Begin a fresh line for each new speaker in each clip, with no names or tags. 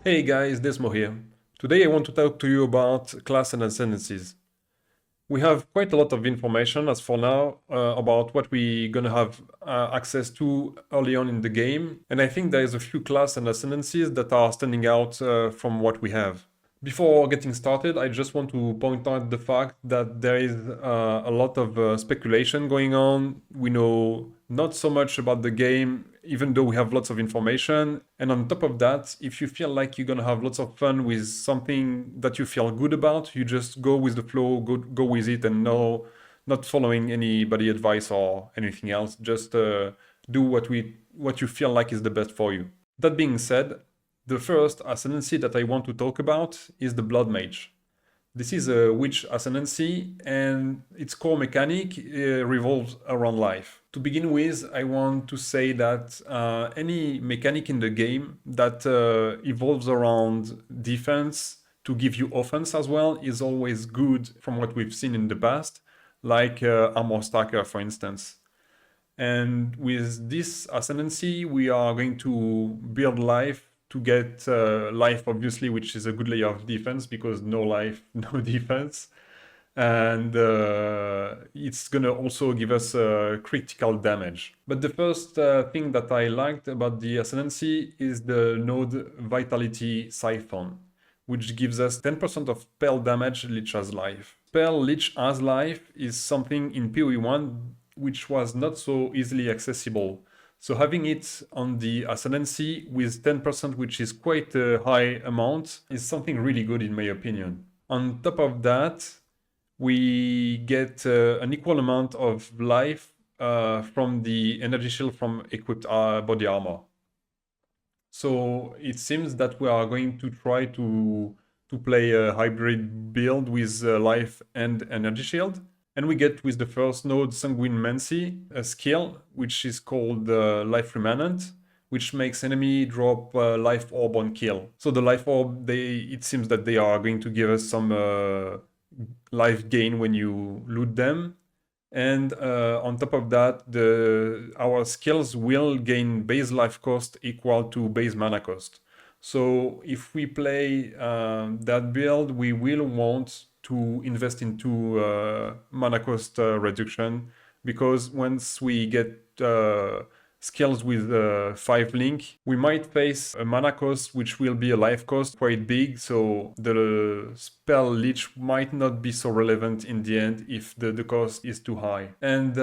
Hey guys, Desmo here. Today I want to talk to you about class and ascendancies. We have quite a lot of information as for now about what we're gonna have access to early on in the game, and I think there is a few class and ascendancies that are standing out from what we have. Before getting started, I just want to point out the fact that there is a lot of speculation going on. We know not so much about the game, even though we have lots of information. And on top of that, if you feel like you're gonna have lots of fun with something that you feel good about, you just go with the flow, go with it, and not following anybody advice or anything else. Just do what you feel like is the best for you. That being said, the first ascendancy that I want to talk about is the Bloodmage. This is a witch ascendancy, and its core mechanic revolves around life. To begin with, I want to say that any mechanic in the game that evolves around defense to give you offense as well is always good from what we've seen in the past, like Armor Stacker, for instance. And with this ascendancy, we are going to build life to get life, obviously, which is a good layer of defense, because no life, no defense. And it's gonna also give us critical damage. But the first thing that I liked about the Ascendancy is the node Vitality Siphon, which gives us 10% of spell damage Lich as life. Spell Lich as life is something in PoE1 which was not so easily accessible. So having it on the Ascendancy with 10%, which is quite a high amount, is something really good in my opinion. On top of that, we get an equal amount of life from the energy shield from equipped body armor. So it seems that we are going to try to play a hybrid build with life and energy shield. And we get with the first node Sanguine Mancy a skill which is called Life Remanent, which makes enemy drop life orb on kill. So the life orb, it seems that they are going to give us some life gain when you loot them. And on top of that, our skills will gain base life cost equal to base mana cost. So if we play that build, we will want to invest into mana cost reduction, because once we get skills with 5 link, we might face a mana cost which will be a life cost quite big, so the spell leech might not be so relevant in the end if the cost is too high. And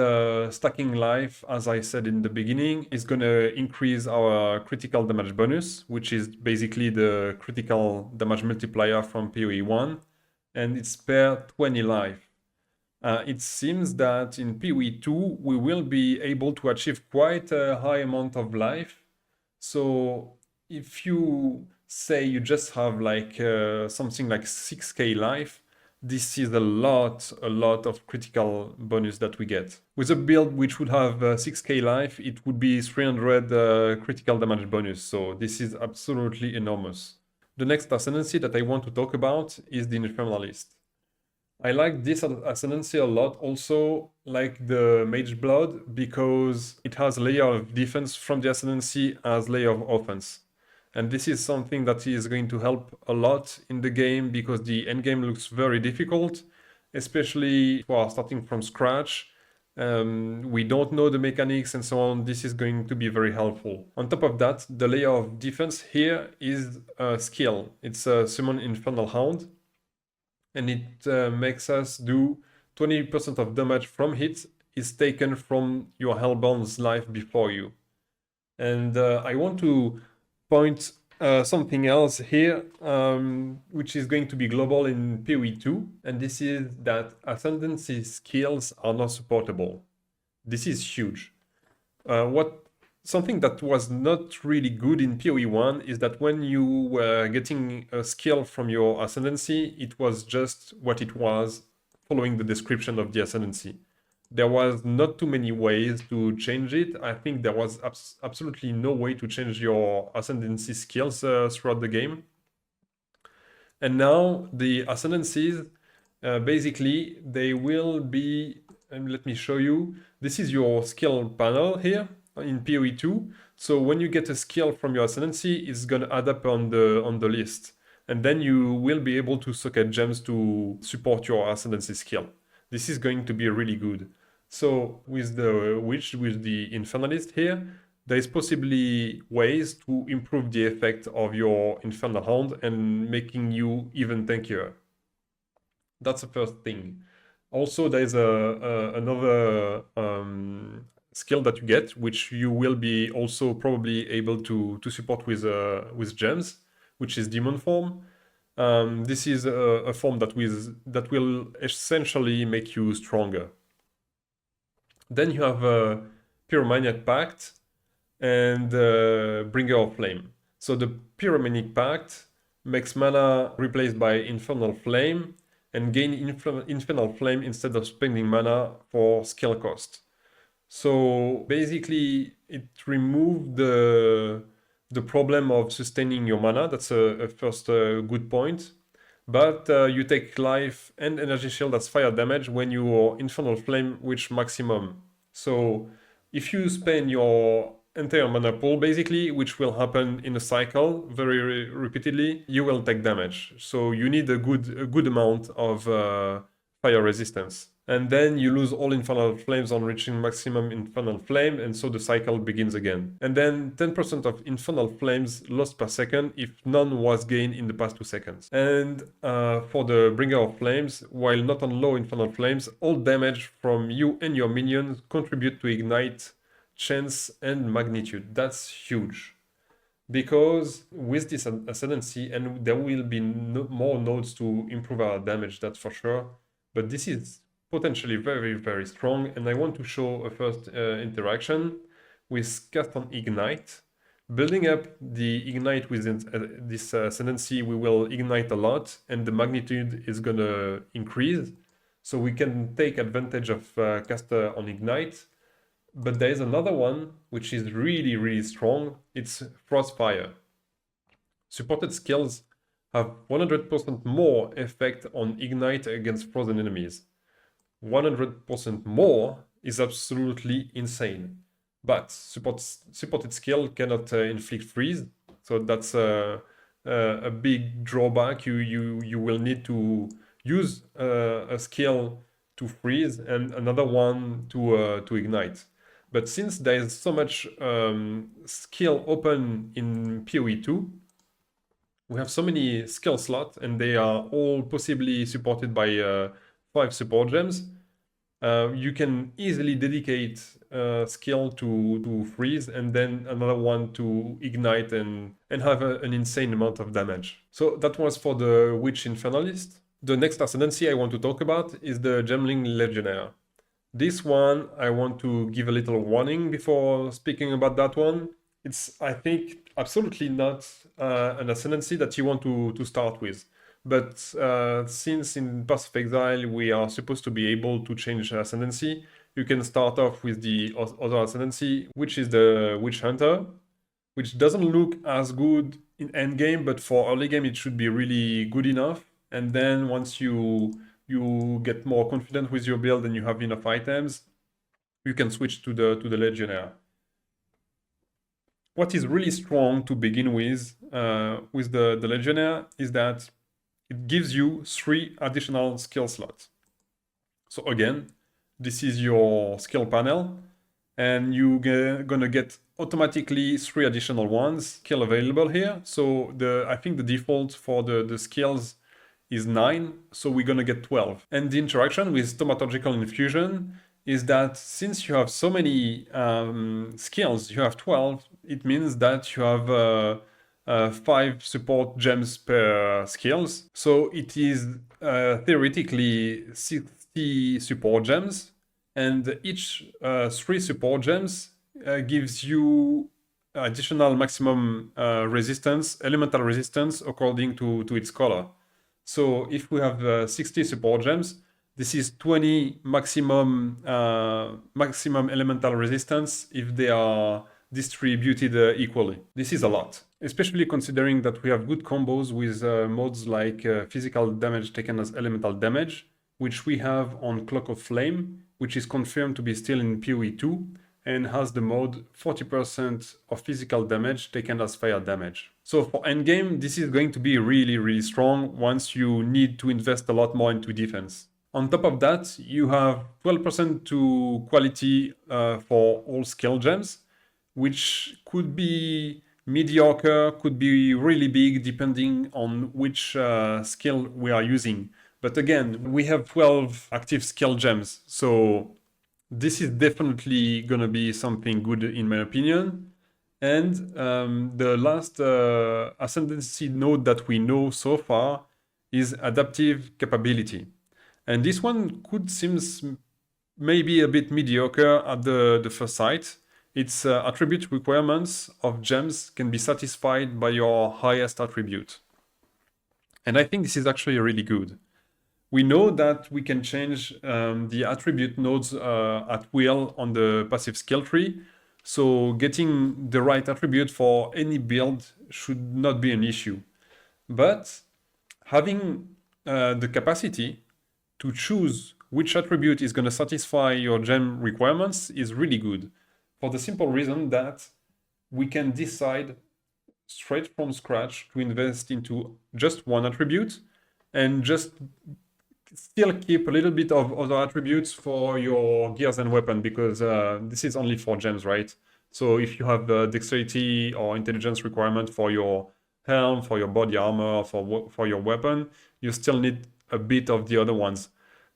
stacking life, as I said in the beginning, is gonna increase our critical damage bonus, which is basically the critical damage multiplier from PoE1, and it's per 20 life. It seems that in PoE2 we will be able to achieve quite a high amount of life. So if you say you just have like something like 6k life, this is a lot of critical bonus that we get. With a build which would have 6k life, it would be 300 critical damage bonus, so this is absolutely enormous. The next ascendancy that I want to talk about is the Infernalist. I like this ascendancy a lot, also like the Mage Blood, because it has a layer of defense from the ascendancy as layer of offense. And this is something that is going to help a lot in the game, because the endgame looks very difficult, especially if we are starting from scratch. We don't know the mechanics and so on. This is going to be very helpful. On top of that, the layer of defense here is a skill. It's a Summon Infernal Hound, and it makes us do 20% of damage from hits is taken from your Hellbound's life before you. And I want to point something else here, which is going to be global in PoE2, and this is that Ascendancy skills are not supportable. This is huge. Something that was not really good in PoE1 is that when you were getting a skill from your Ascendancy, it was just what it was, following the description of the Ascendancy. There was not too many ways to change it. I think there was absolutely no way to change your Ascendancy skills throughout the game. And now the Ascendancies, basically, they will be, and let me show you, this is your skill panel here. in PoE2. So when you get a skill from your Ascendancy, it's gonna add up on the list. And then you will be able to socket gems to support your Ascendancy skill. This is going to be really good. So with the Witch, with the Infernalist here, there is possibly ways to improve the effect of your Infernal Hound and making you even tankier. That's the first thing. Also, there is another skill that you get, which you will be also probably able to support with gems, which is Demon Form. This is a form that will essentially make you stronger. Then you have Pyromaniac Pact and Bringer of Flame. So the Pyromaniac Pact makes mana replaced by Infernal Flame and gain Infernal Flame instead of spending mana for skill cost. So basically it removed the problem of sustaining your mana. That's a first good point. But you take life and energy shield as fire damage when your Infernal Flame reach maximum. So if you spend your entire mana pool, basically, which will happen in a cycle very repeatedly, you will take damage. So you need a good amount of fire resistance. And then you lose all Infernal Flames on reaching maximum Infernal Flame, and so the cycle begins again. And then 10% of Infernal Flames lost per second if none was gained in the past 2 seconds. And for the Bringer of Flames, while not on low Infernal Flames, all damage from you and your minions contribute to ignite, chance, and magnitude. That's huge. Because with this Ascendancy, and there will be more nodes to improve our damage, that's for sure, but this is potentially very strong, and I want to show a first interaction with cast on Ignite. Building up the Ignite with this Ascendancy, we will ignite a lot, and the magnitude is gonna increase, so we can take advantage of cast on Ignite. But there is another one which is really strong. It's Frostfire. Supported skills have 100% more effect on Ignite against frozen enemies. 100% more is absolutely insane. But supported skill cannot inflict freeze, so that's a big drawback. You will need to use a skill to freeze and another one to ignite. But since there is so much skill open in PoE2, we have so many skill slots, and they are all possibly supported by 5 support gems. You can easily dedicate skill to freeze and then another one to ignite and have an insane amount of damage. So that was for the Witch Infernalist. The next Ascendancy I want to talk about is the Gemling Legionnaire. This one, I want to give a little warning before speaking about that one. It's, I think, absolutely not an Ascendancy that you want to start with. But since in Path of Exile we are supposed to be able to change Ascendancy, you can start off with the other Ascendancy, which is the Witch Hunter, which doesn't look as good in endgame, but for early game it should be really good enough. And then once you get more confident with your build and you have enough items, you can switch to the Legionnaire. What is really strong to begin with the Legionnaire is that it gives you 3 additional skill slots. So again, this is your skill panel, and you're gonna get automatically 3 additional ones skill available here. So I think the default for the skills is 9, so we're gonna get 12. And the interaction with Thaumaturgical Infusion is that since you have so many skills, you have 12, it means that you have 5 support gems per skills. So it is theoretically 60 support gems, and each 3 support gems gives you additional maximum resistance, elemental resistance, according to its color. So if we have 60 support gems, this is 20 maximum elemental resistance if they are distributed equally. This is a lot, especially considering that we have good combos with modes like physical damage taken as elemental damage, which we have on Cloak of Flame, which is confirmed to be still in PoE2, and has the mode 40% of physical damage taken as fire damage. So for endgame, this is going to be really strong once you need to invest a lot more into defense. On top of that, you have 12% to quality for all skill gems, which could be mediocre, could be really big, depending on which skill we are using. But again, we have 12 active skill gems, so this is definitely gonna be something good in my opinion. And the last Ascendancy node that we know so far is adaptive capability. And this one could seem maybe a bit mediocre at the first sight. Its attribute requirements of gems can be satisfied by your highest attribute. And I think this is actually really good. We know that we can change the attribute nodes at will on the passive skill tree, so getting the right attribute for any build should not be an issue. But having the capacity to choose which attribute is going to satisfy your gem requirements is really good, for the simple reason that we can decide straight from scratch to invest into just one attribute and just still keep a little bit of other attributes for your gears and weapon, because this is only for gems, right? So if you have dexterity or intelligence requirement for your helm, for your body armor, for your weapon, you still need a bit of the other ones.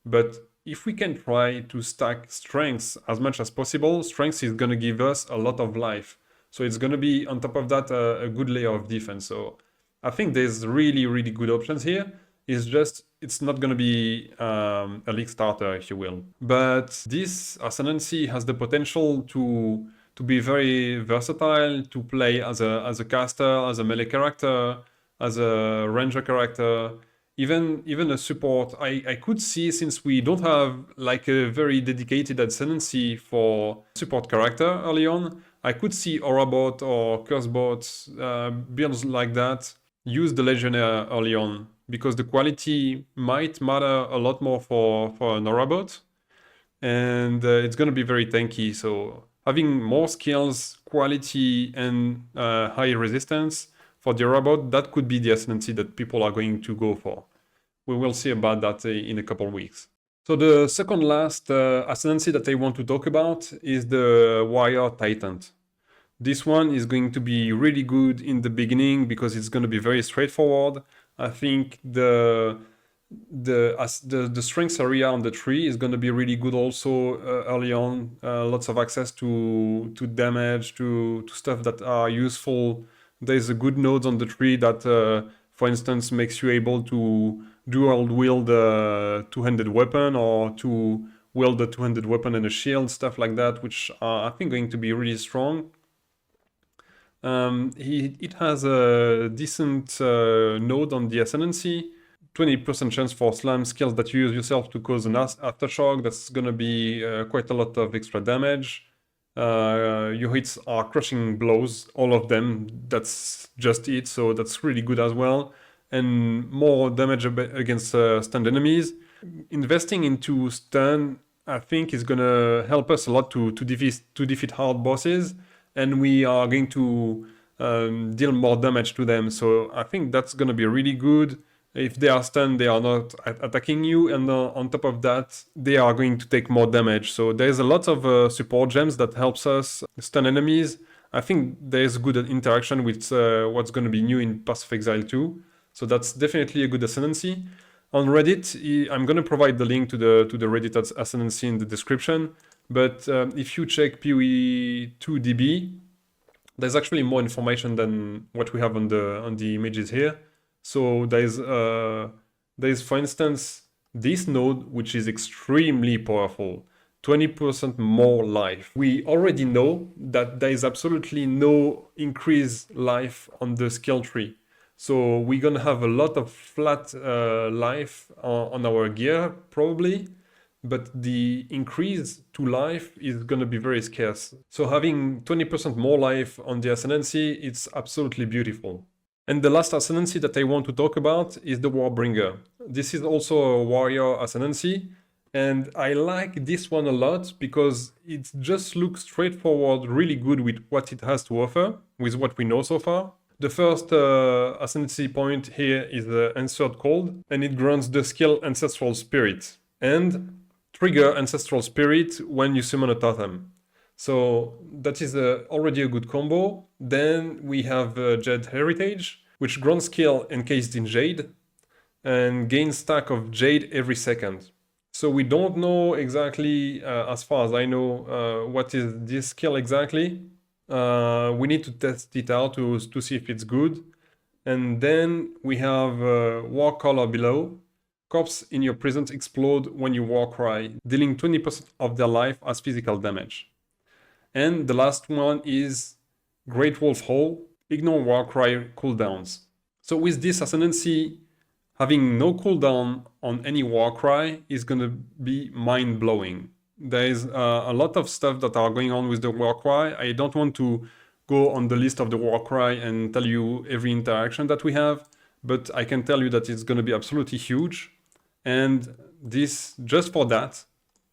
But if we can try to stack strengths as much as possible, strength is going to give us a lot of life. So it's going to be, on top of that, a good layer of defense. So I think there's really good options here. It's just, it's not going to be a league starter, if you will. But this Ascendancy has the potential to be very versatile, to play as a caster, as a melee character, as a ranger character, even a support. I could see, since we don't have like a very dedicated Ascendancy for support character early on, I could see Aurabot or Cursebot builds like that use the Legionnaire early on, because the quality might matter a lot more for an Aurabot, and it's going to be very tanky. So having more skills, quality, and high resistance for the Aurabot, that could be the Ascendancy that people are going to go for. We will see about that in a couple of weeks. So the second last Ascendancy that I want to talk about is the Warrior Titan. This one is going to be really good in the beginning because it's going to be very straightforward. I think the strength area on the tree is going to be really good also early on. Lots of access to damage, to stuff that are useful. There's a good nodes on the tree that, for instance, makes you able to dual wield a two-handed weapon, or to wield a two-handed weapon and a shield, stuff like that, which are, I think, going to be really strong. It has a decent node on the Ascendancy, 20% chance for slam skills that you use yourself to cause an aftershock. That's gonna be quite a lot of extra damage. Your hits are crushing blows, all of them. That's just it, so that's really good as well. And more damage against stunned enemies. Investing into stun, I think, is gonna help us a lot to defeat hard bosses, and we are going to deal more damage to them. So I think that's gonna be really good. If they are stunned, they are not attacking you, and on top of that, they are going to take more damage. So there's a lot of support gems that helps us stun enemies. I think there's good interaction with what's going to be new in Path of Exile 2. So that's definitely a good Ascendancy. On Reddit, I'm going to provide the link to the Reddit Ascendancy in the description. But if you check PoE2 DB, there's actually more information than what we have on the images here. So there's, for instance, this node, which is extremely powerful, 20% more life. We already know that there is absolutely no increased life on the skill tree. So we're gonna have a lot of flat life on our gear, probably, but the increase to life is gonna be very scarce. So having 20% more life on the Ascendancy, it's absolutely beautiful. And the last Ascendancy that I want to talk about is the Warbringer. This is also a warrior Ascendancy, And I like this one a lot because it just looks straightforward, really good with what it has to offer, with what we know so far. The first ascendancy point here is the Answered Cold, and it grants the skill Ancestral Spirit, and trigger Ancestral Spirit when you summon a totem. So that is already a good combo. Then we have Jade Heritage, which grants skill encased in Jade, and gains stack of Jade every second. So we don't know exactly, as far as I know, what is this skill exactly. We need to test it out to see if it's good. And then we have War Color below. Corpse in your presence explode when you war cry, dealing 20% of their life as physical damage. And the last one is Great Wolf Hole, ignore war cry cooldowns. So with this Ascendancy, having no cooldown on any war cry is gonna be mind-blowing. There is a lot of stuff that are going on with the Warcry. I don't want to go on the list of the Warcry and tell you every interaction that we have, but I can tell you that it's going to be absolutely huge. And this, just for that,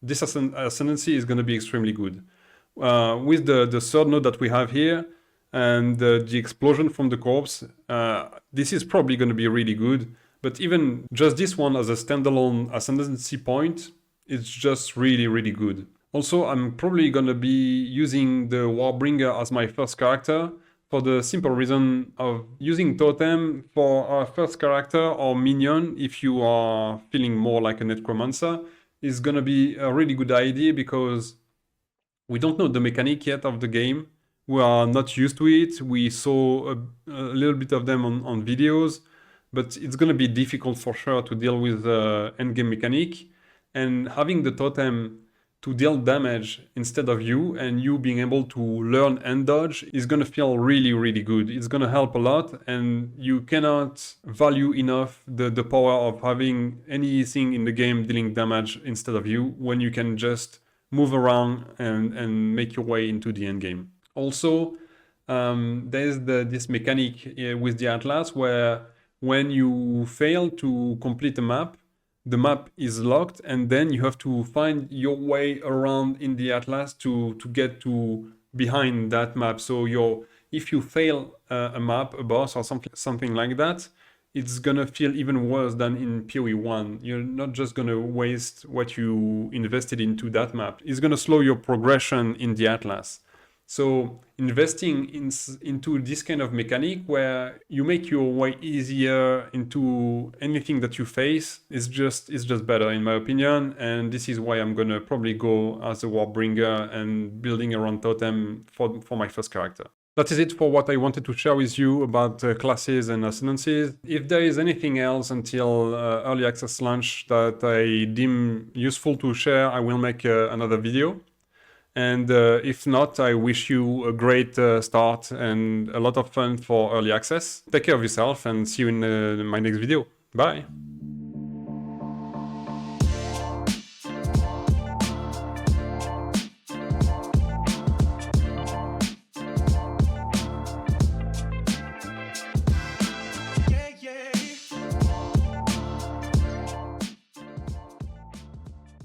this Ascendancy is going to be extremely good. With the third node that we have here and the explosion from the corpse, this is probably going to be really good. But even just this one as a standalone Ascendancy point, it's just really, really good. Also, I'm probably gonna be using the Warbringer as my first character for the simple reason of using Totem for our first character or minion if you are feeling more like a Necromancer is gonna be a really good idea because we don't know the mechanic yet of the game. We are not used to it. We saw a little bit of them on videos, but it's gonna be difficult for sure to deal with the endgame mechanic. And having the totem to deal damage instead of you, and you being able to learn and dodge is gonna feel really, really good. It's gonna help a lot, and you cannot value enough the power of having anything in the game dealing damage instead of you when you can just move around and make your way into the end game. Also, there's this mechanic with the Atlas where when you fail to complete a map, the map is locked, and then you have to find your way around in the Atlas to get to behind that map. So if you fail a map, a boss or something like that, it's gonna feel even worse than in PoE1. You're not just gonna waste what you invested into that map. It's gonna slow your progression in the Atlas. So investing into this kind of mechanic where you make your way easier into anything that you face is just better in my opinion. And this is why I'm gonna probably go as a Warbringer and building around Totem for my first character. That is it for what I wanted to share with you about classes and ascendancies. If there is anything else until early access launch that I deem useful to share, I will make another video. And if not, I wish you a great start and a lot of fun for early access. Take care of yourself and see you in my next video. Bye!